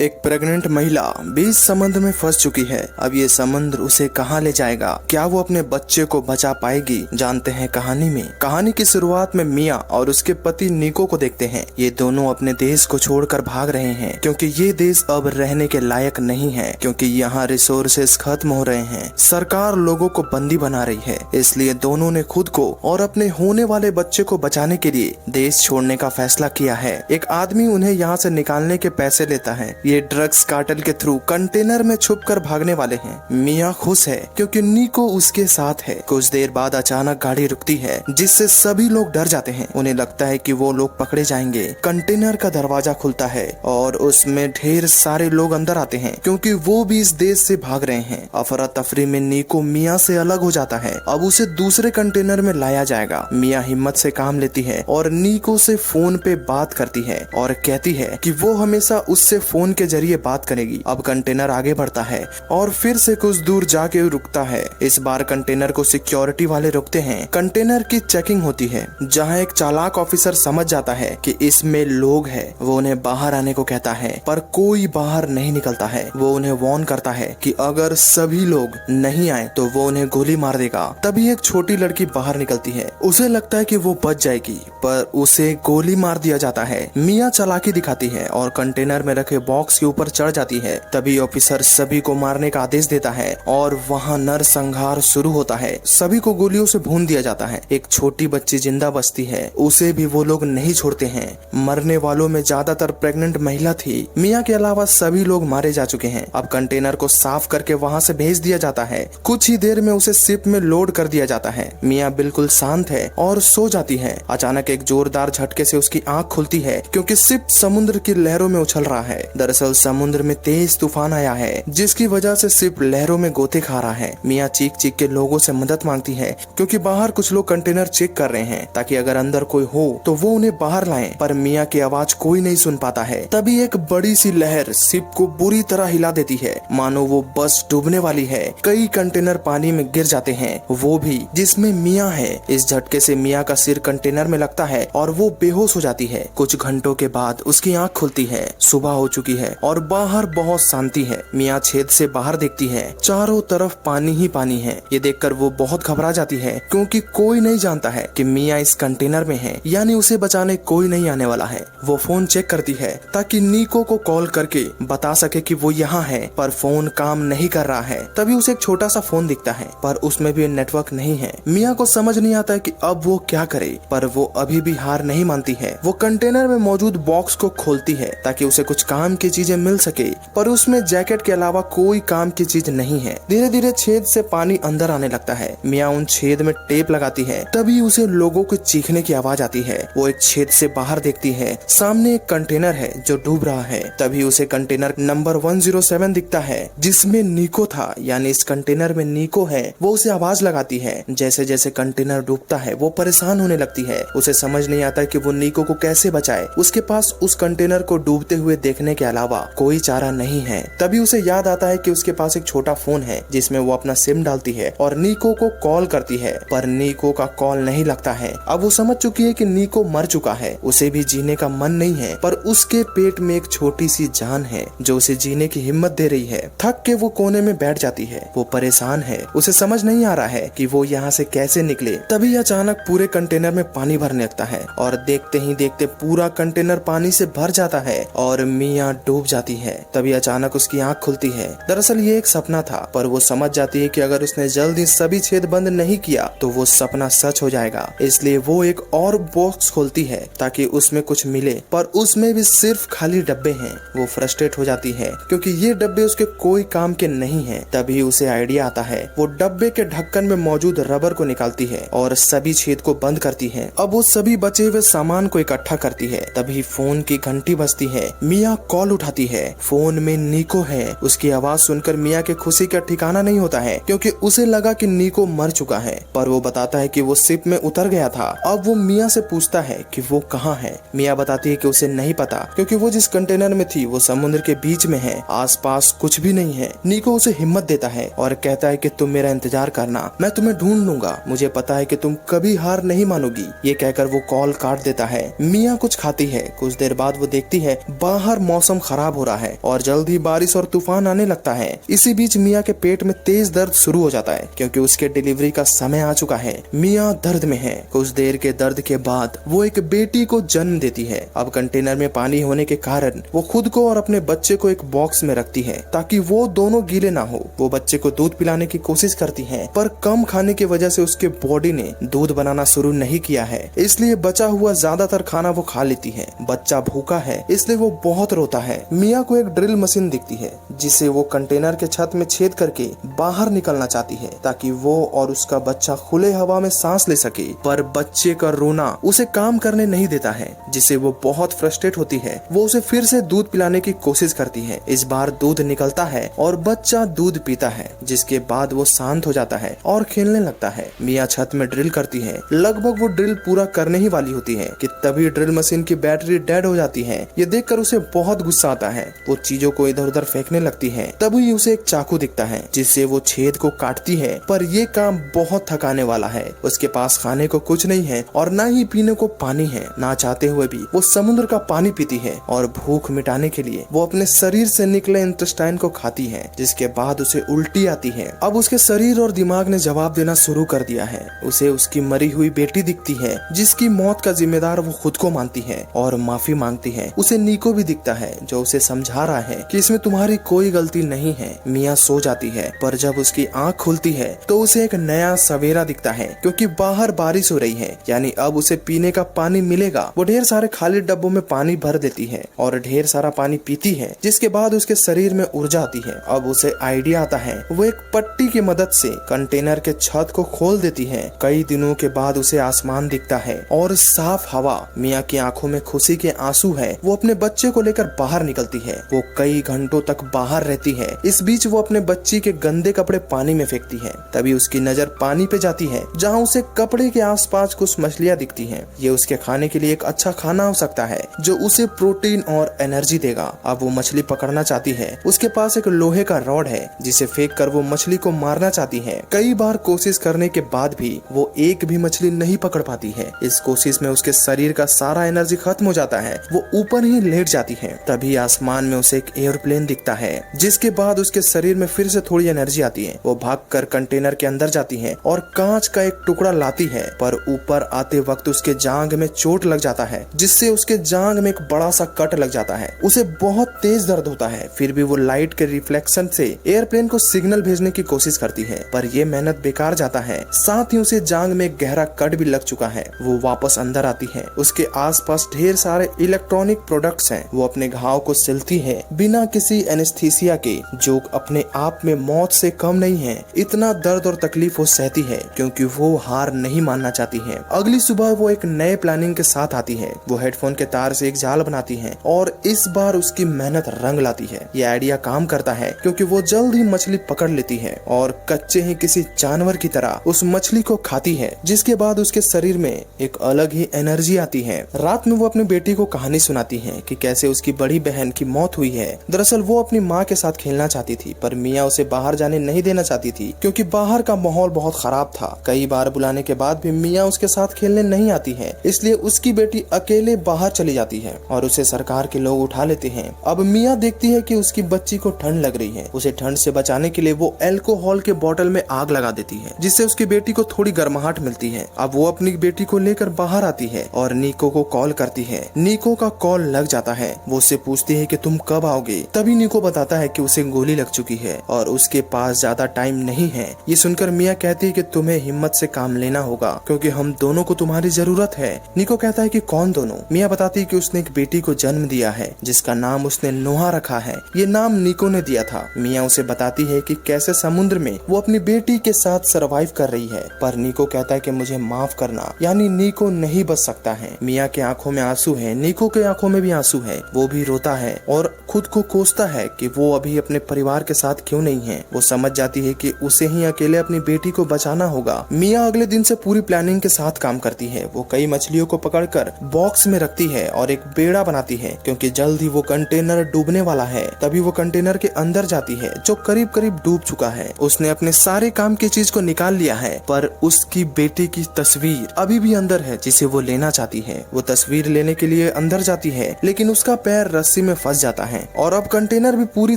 एक प्रेग्नेंट महिला बीच समुद्र में फंस चुकी है। अब ये समुद्र उसे कहाँ ले जाएगा? क्या वो अपने बच्चे को बचा पाएगी? जानते हैं कहानी में। कहानी की शुरुआत में मिया और उसके पति निको को देखते हैं। ये दोनों अपने देश को छोड़कर भाग रहे हैं क्योंकि ये देश अब रहने के लायक नहीं है, क्योंकि यहाँ रिसोर्सेस खत्म हो रहे हैं। सरकार लोगों को बंदी बना रही है, इसलिए दोनों ने खुद को और अपने होने वाले बच्चे को बचाने के लिए देश छोड़ने का फैसला किया है। एक आदमी उन्हें यहाँ से निकालने के पैसे लेता है। ये ड्रग्स कार्टेल के थ्रू कंटेनर में छुपकर भागने वाले हैं। मिया खुश है क्योंकि निको उसके साथ है। कुछ देर बाद अचानक गाड़ी रुकती है, जिससे सभी लोग डर जाते हैं। उन्हें लगता है कि वो लोग पकड़े जाएंगे। कंटेनर का दरवाजा खुलता है और उसमें ढेर सारे लोग अंदर आते हैं क्योंकि वो भी इस देश से भाग रहे हैं। अफरा तफरी में निको मिया से अलग हो जाता है। अब उसे दूसरे कंटेनर में लाया जाएगा। मिया हिम्मत से काम लेती है और निको से फोन पे बात करती है और कहती है कि वो हमेशा उससे फोन के जरिए बात करेगी। अब कंटेनर आगे बढ़ता है और फिर से कुछ दूर जाके रुकता है। इस बार कंटेनर को सिक्योरिटी वाले रोकते हैं। कंटेनर की चेकिंग होती है, जहां एक चालाक ऑफिसर समझ जाता है कि इसमें लोग हैं। वो उन्हें बाहर आने को कहता है, पर कोई बाहर नहीं निकलता है। वो उन्हें वार्न करता है कि अगर सभी लोग नहीं आए तो वो उन्हें गोली मार देगा। तभी एक छोटी लड़की बाहर निकलती है। उसे लगता है कि वो बच जाएगी, पर उसे गोली मार दिया जाता है। मिया चालाकी दिखाती है और कंटेनर में रखे बॉक्स के ऊपर चढ़ जाती है। तभी ऑफिसर सभी को मारने का आदेश देता है और वहाँ नरसंहार शुरू होता है। सभी को गोलियों से भून दिया जाता है। एक छोटी बच्ची जिंदा बचती है, उसे भी वो लोग नहीं छोड़ते हैं। मरने वालों में ज्यादातर प्रेग्नेंट महिला थी। मिया के अलावा सभी लोग मारे जा चुके हैं। अब कंटेनर को साफ करके वहाँ से भेज दिया जाता है। कुछ ही देर में उसे शिप में लोड कर दिया जाता है। मिया बिल्कुल शांत है और सो जाती है। अचानक एक जोरदार झटके से उसकी आंख खुलती है क्योंकि शिप समुद्र की लहरों में उछल रहा है। दरअसल समुद्र में तेज तूफान आया है, जिसकी वजह से शिप लहरों में गोते खा रहा है। मिया चीख चीख के लोगों से मदद मांगती है क्योंकि बाहर कुछ लोग कंटेनर चेक कर रहे हैं ताकि अगर अंदर कोई हो तो वो उन्हें बाहर लाएं, पर मिया की आवाज कोई नहीं सुन पाता है। तभी एक बड़ी सी लहर शिप को बुरी तरह हिला देती है, मानो वो बस डूबने वाली है। कई कंटेनर पानी में गिर जाते हैं, वो भी जिसमें मिया है। इस झटके से मिया का सिर कंटेनर में लगता है और वो बेहोश हो जाती है। कुछ घंटों के बाद उसकी आंख खुलती है। सुबह हो चुकी है और बाहर बहुत शांति है। मिया छेद से बाहर देखती है, चारों तरफ पानी ही पानी है। ये देखकर वो बहुत घबरा जाती है क्योंकि कोई नहीं जानता है कि मिया इस कंटेनर में है, यानी उसे बचाने कोई नहीं आने वाला है। वो फोन चेक करती है ताकि निको को कॉल करके बता सके कि वो यहाँ है, पर फोन काम नहीं कर रहा है। तभी उसे एक छोटा सा फोन दिखता है, पर उसमें भी नेटवर्क नहीं है। मिया को समझ नहीं आता है कि अब वो क्या करे, पर वो अभी भी हार नहीं मानती है। वो कंटेनर में मौजूद बॉक्स को खोलती है ताकि उसे कुछ काम की चीजें मिल सके, पर उसमें जैकेट के अलावा कोई काम की चीज नहीं है। धीरे धीरे छेद से पानी अंदर आने लगता है। मिया उन छेद में टेप लगाती है। तभी उसे लोगों के चीखने की आवाज आती है। वो एक छेद से बाहर देखती है, सामने एक कंटेनर है जो डूब रहा है। तभी उसे कंटेनर नंबर 107 दिखता है, जिसमें निको था, यानी इस कंटेनर में निको है। वो उसे आवाज लगाती है। जैसे जैसे कंटेनर डूबता है वो परेशान होने लगती है। उसे समझ नहीं आता कि वो निको को कैसे बचाए। उसके पास उस कंटेनर को डूबते हुए देखने के अलावा कोई चारा नहीं है। तभी उसे याद आता है कि उसके पास एक छोटा फोन है जिसमें वो अपना सिम डालती है और निको को कॉल करती है, पर निको का कॉल नहीं लगता है। अब वो समझ चुकी है कि निको मर चुका है। उसे भी जीने का मन नहीं है, पर उसके पेट में एक छोटी सी जान है जो उसे जीने की हिम्मत दे रही है। थक के वो कोने में बैठ जाती है। वो परेशान है। उसे समझ नहीं आ रहा है कि वो यहाँ से कैसे निकले। तभी अचानक पूरे कंटेनर में पानी भरने लगता है और देखते ही देखते पूरा कंटेनर पानी से भर जाता है और मिया डूब जाती है। तभी अचानक उसकी आंख खुलती है। दरअसल ये एक सपना था, पर वो समझ जाती है कि अगर उसने जल्दी सभी छेद बंद नहीं किया तो वो सपना सच हो जाएगा। इसलिए वो एक और बॉक्स खोलती है ताकि उसमें कुछ मिले, पर उसमें भी सिर्फ खाली डब्बे हैं। वो फ्रस्ट्रेट हो जाती है क्योंकि ये डब्बे उसके कोई काम के नहीं हैं। तभी उसे आइडिया आता है। वो डब्बे के ढक्कन में मौजूद रबर को निकालती है और सभी छेद को बंद करती है। अब वो सभी बचे हुए सामान को इकट्ठा करती है। तभी फोन की घंटी बजती है। मिया कॉल उठाती है। फोन में निको है। उसकी आवाज सुनकर मिया के खुशी का ठिकाना नहीं होता है क्योंकि उसे लगा कि निको मर चुका है, पर वो बताता है कि वो शिप में उतर गया था। अब वो मिया से पूछता है कि वो कहाँ है। मिया बताती है कि उसे नहीं पता क्योंकि वो जिस कंटेनर में थी वो समुद्र के बीच में है, आसपास कुछ भी नहीं है। निको उसे हिम्मत देता है और कहता है कि तुम मेरा इंतजार करना, मैं तुम्हें ढूंढ लूंगा। मुझे पता है कि तुम कभी हार नहीं मानोगी। ये कहकर वो कॉल काट देता है। मिया कुछ खाती है। कुछ देर बाद वो देखती है बाहर मौसम खराब हो रहा है और जल्द ही बारिश और तूफान आने लगता है। इसी बीच मिया के पेट में तेज दर्द शुरू हो जाता है क्योंकि उसके डिलीवरी का समय आ चुका है। मिया दर्द में है। कुछ देर के दर्द के बाद वो एक बेटी को जन्म देती है। अब कंटेनर में पानी होने के कारण वो खुद को और अपने बच्चे को एक बॉक्स में रखती है ताकि वो दोनों गीले ना हो। वो बच्चे को दूध पिलाने की कोशिश करती है पर कम खाने की वजह से उसके बॉडी ने दूध बनाना शुरू नहीं किया है, इसलिए बचा हुआ ज्यादातर खाना वो खा लेती है। बच्चा भूखा है इसलिए वो बहुत रोता है। मिया को एक ड्रिल मशीन दिखती है जिसे वो कंटेनर के छत में छेद करके बाहर निकलना चाहती है ताकि वो और उसका बच्चा खुले हवा में सांस ले सके, पर बच्चे का रोना उसे काम करने नहीं देता है जिससे वो बहुत फ्रस्ट्रेट होती है। वो उसे फिर से दूध पिलाने की कोशिश करती है। इस बार दूध निकलता है और बच्चा दूध पीता है, जिसके बाद वो शांत हो जाता है और खेलने लगता है। मिया छत में ड्रिल करती है। लगभग वो ड्रिल पूरा करने ही वाली होती है कि तभी ड्रिल मशीन की बैटरी डेड हो जाती है। ये देखकर उसे बहुत गुस्सा आता है। वो चीजों को इधर उधर फेंकने लगती है। तभी उसे एक चाकू दिखता है जिससे वो छेद को काटती है, पर ये काम बहुत थकाने वाला है। उसके पास खाने को कुछ नहीं है और न ही पीने को पानी है। ना चाहते हुए भी वो समुद्र का पानी पीती है और भूख मिटाने के लिए वो अपने शरीर से निकले इंटेस्टाइन को खाती है, जिसके बाद उसे उल्टी आती है। अब उसके शरीर और दिमाग ने जवाब देना शुरू कर दिया है। उसे उसकी मरी हुई बेटी दिखती है जिसकी मौत का जिम्मेदार वो खुद को मानती है और माफी मांगती है। उसे नीको भी दिखता है जो उसे समझा रहा है कि इसमें तुम्हारी कोई गलती नहीं है। मिया सो जाती है, पर जब उसकी आंख खुलती है तो उसे एक नया सवेरा दिखता है क्योंकि बाहर बारिश हो रही है, यानी अब उसे पीने का पानी मिलेगा। वो ढेर सारे खाली डब्बों में पानी भर देती है और ढेर सारा पानी पीती है, जिसके बाद उसके शरीर में ऊर्जा आती है। अब उसे आइडिया आता है। वो एक पट्टी की मदद से कंटेनर के छत को खोल देती है। कई दिनों के बाद उसे आसमान दिखता है और साफ हवा। मिया की आंखों में खुशी के आंसू है। वो अपने बच्चे को लेकर बाहर निकलती है। वो कई घंटों तक बाहर रहती है। इस बीच वो अपने बच्ची के गंदे कपड़े पानी में फेंकती है। तभी उसकी नजर पानी पे जाती है जहाँ उसे कपड़े के आसपास कुछ मछलियाँ दिखती हैं। ये उसके खाने के लिए एक अच्छा खाना हो सकता है जो उसे प्रोटीन और एनर्जी देगा। अब वो मछली पकड़ना चाहती है। उसके पास एक लोहे का रॉड है जिसे फेंक कर वो मछली को मारना चाहती है। कई बार कोशिश करने के बाद भी वो एक भी मछली नहीं पकड़ पाती है। इस कोशिश में उसके शरीर का सारा एनर्जी खत्म हो जाता है। वो ऊपर ही लेट जाती है। तभी आसमान में उसे एक एयरप्लेन दिखता है, जिसके बाद उसके शरीर में फिर से थोड़ी एनर्जी आती है। वो भागकर कंटेनर के अंदर जाती है और कांच का एक टुकड़ा लाती है, पर ऊपर आते वक्त उसके जांग में चोट लग जाता है, जिससे उसके जांग में एक बड़ा सा कट लग जाता है। उसे बहुत तेज दर्द होता है। फिर भी वो लाइट के रिफ्लेक्शन से एयरप्लेन को सिग्नल भेजने की कोशिश करती है, पर ये मेहनत बेकार जाता है। साथ ही उसे जांग में एक गहरा कट भी लग चुका है। वो वापस अंदर आती है। उसके आसपास ढेर सारे इलेक्ट्रॉनिक प्रोडक्ट्स हैं। वो अपने घाव को सिलती है बिना किसी एनेस्थीसिया के, जो अपने आप में मौत से कम नहीं है। इतना दर्द और तकलीफ वो सहती है क्योंकि वो हार नहीं मानना चाहती है। अगली सुबह वो एक नए प्लानिंग के साथ आती है। वो हेडफोन के तार से एक जाल बनाती है और इस बार उसकी मेहनत रंग लाती है। ये आइडिया काम करता है क्योंकि वो जल्द ही मछली पकड़ लेती है और कच्चे ही किसी जानवर की तरह उस मछली को खाती है, जिसके बाद उसके शरीर में एक अलग ही एनर्जी आती है। रात में वो अपनी बेटी को कहानी सुनाती है कि कैसे उसकी बड़ी बहन की मौत हुई है। दरअसल वो अपनी माँ के साथ खेलना चाहती थी, पर मिया उसे बाहर जाने नहीं देना चाहती थी क्योंकि बाहर का माहौल बहुत खराब था। कई बार बुलाने के बाद भी मिया उसके साथ खेलने नहीं आती है, इसलिए उसकी बेटी अकेले बाहर चली जाती है और उसे सरकार के लोग उठा लेते हैं। अब मिया देखती है कि उसकी बच्ची को ठंड लग रही है। उसे ठंड से बचाने के लिए वो अल्कोहल के बोतल में आग लगा देती है, जिससे उसकी बेटी को थोड़ी गर्माहट मिलती है। अब वो अपनी बेटी को लेकर बाहर आती है और नीको को कॉल करती है। नीको का कॉल लग जाता है। वो उससे पूछती है कि तुम कब आओगे। तभी नीको बताता है कि उसे गोली लग चुकी है और उसके पास ज्यादा टाइम नहीं है। ये सुनकर मिया कहती है कि तुम्हें हिम्मत से काम लेना होगा क्योंकि हम दोनों को तुम्हारी जरूरत है। नीको कहता है कि कौन दोनों। मिया बताती है कि उसने एक बेटी को जन्म दिया है जिसका नाम उसने नोहा रखा है। ये नाम नीको ने दिया था। मिया उसे बताती है कि कैसे समुद्र में वो अपनी बेटी के साथ सरवाइव कर रही है, पर नीको कहता है कि मुझे माफ करना, यानी नीको नहीं बच सकता है। मिया के आंखों में आंसू है, नीको के आंखों में भी आंसू है। वो भी रोता है और खुद को कोसता है कि वो अभी अपने परिवार के साथ क्यों नहीं है। वो समझ जाती है कि उसे ही अकेले अपनी बेटी को बचाना होगा। मिया अगले दिन से पूरी प्लानिंग के साथ काम करती है। वो कई मछलियों को पकड़कर बॉक्स में रखती है और एक बेड़ा बनाती है क्योंकि जल्द ही वो कंटेनर डूबने वाला है। तभी वो कंटेनर के अंदर जाती है जो करीब करीब डूब चुका है। उसने अपने सारे काम की चीज को निकाल लिया है, पर उसकी बेटी की तस्वीर अभी भी अंदर है जिसे वो लेना चाहती है। वो तस्वीर लेने के लिए अंदर जाती है, लेकिन उसका पैर रस्सी रस्सी में फंस जाता है और अब कंटेनर भी पूरी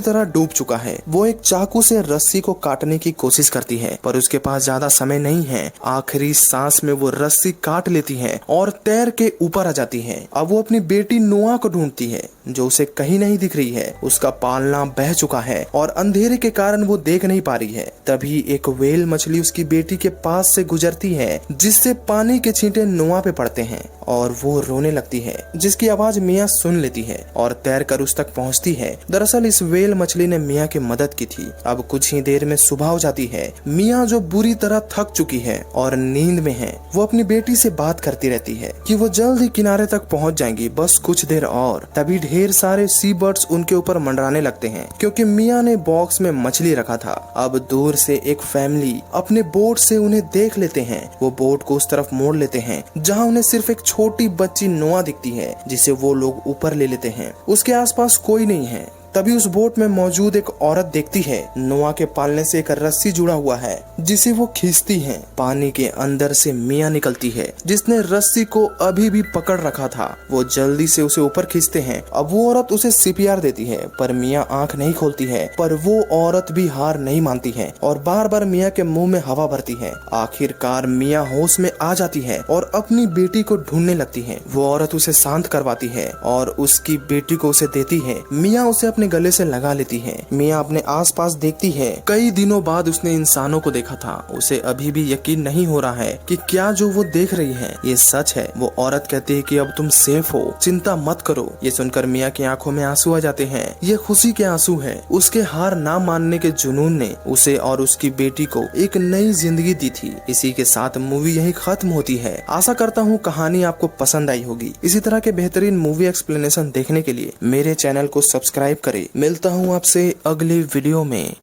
तरह डूब चुका है। वो एक चाकू से रस्सी को काटने की कोशिश करती है पर उसके पास ज्यादा समय नहीं है। आखिरी सांस में वो रस्सी काट लेती है और तैर के ऊपर आ जाती है। अब वो अपनी बेटी नोआ को ढूंढती है जो उसे कहीं नहीं दिख रही है। उसका पालना बह चुका है और अंधेरे के कारण वो देख नहीं पा रही है। तभी एक व्हेल मछली उसकी बेटी के पास से गुजरती है जिससे पानी के छींटे नोआ पे पड़ते हैं और वो रोने लगती है, जिसकी आवाज मिया सुन लेती है और तैरकर उस तक पहुंचती है। दरअसल इस व्हेल मछली ने मिया की मदद की थी। अब कुछ ही देर में सुबह हो जाती है। मिया जो बुरी तरह थक चुकी है और नींद में है, वो अपनी बेटी से बात करती रहती है कि वो जल्द ही किनारे तक पहुंच जाएंगी, बस कुछ देर और। तभी ढेर सारे सी बर्ड्स उनके ऊपर मंडराने लगते हैं क्योंकि मिया ने बॉक्स में मछली रखा था। अब दूर से एक फैमिली अपने बोट से उन्हें देख लेते हैं। वो बोट को उस तरफ मोड़ लेते हैं जहाँ उन्हें सिर्फ एक छोटी बच्ची नोआ दिखती है जिसे वो लोग ऊपर ले लेते हैं। उसके आसपास कोई नहीं है। तभी उस बोट में मौजूद एक औरत देखती है नोआ के पालने से एक रस्सी जुड़ा हुआ है जिसे वो खींचती है। पानी के अंदर से मिया निकलती है जिसने रस्सी को अभी भी पकड़ रखा था। वो जल्दी से उसे ऊपर खींचते हैं। अब वो औरत उसे सीपीआर देती है पर मिया आंख नहीं खोलती है। पर वो औरत भी हार नहीं मानती है और बार बार मिया के मुंह में हवा भरती है। आखिरकार मिया होश में आ जाती है और अपनी बेटी को ढूंढने लगती है। वो औरत उसे शांत करवाती है और उसकी बेटी को उसे देती है। मिया उसे अपने गले से लगा लेती है। मिया अपने आसपास देखती है। कई दिनों बाद उसने इंसानों को देखा था। उसे अभी भी यकीन नहीं हो रहा है कि क्या जो वो देख रही है ये सच है। वो औरत कहती है कि अब तुम सेफ हो, चिंता मत करो। ये सुनकर मिया की आंखों में आंसू आ जाते हैं। ये खुशी के आंसू है। उसके हार ना मानने के जुनून ने उसे और उसकी बेटी को एक नई जिंदगी दी थी। इसी के साथ मूवी यही खत्म होती है। आशा करता हूँ कहानी आपको पसंद आई होगी। इसी तरह के बेहतरीन मूवी एक्सप्लेनेशन देखने के लिए मेरे चैनल को सब्सक्राइब करें। मिलता हूँ आपसे अगले वीडियो में।